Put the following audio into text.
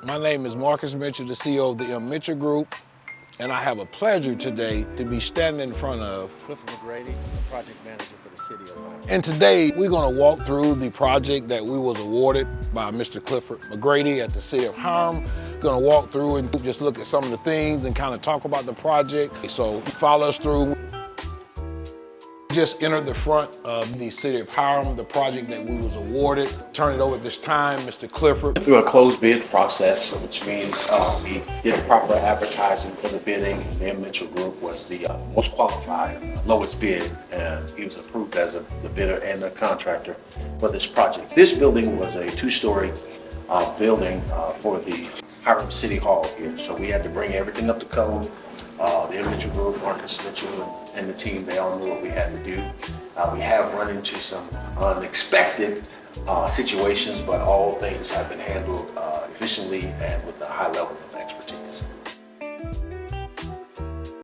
My name is Marcus Mitchell, the CEO of the M. Mitchell Group, and I have a pleasure today to be standing in front of Clifford McGrady, the Project Manager for the City of Hiram. And today we're going to walk through the project that we was awarded by Mr. Clifford McGrady at the City of Hiram. Going to walk through and just look at some of the things and kind of talk about the project. So follow us through. Just entered the front of the City of Hiram, the project that we was awarded. Turn it over at this time, Mr. Clifford. Through a closed bid process, which means we did the proper advertising for the bidding. The M. Mitchell Group was the most qualified, lowest bid, and he was approved as the bidder and the contractor for this project. This building was a two-story building for the Hiram City Hall here, so we had to bring everything up to code. The M. Mitchell Group, Marcus Mitchell and the team, they all knew what we had to do. We have run into some unexpected situations, but all things have been handled efficiently and with a high level of expertise.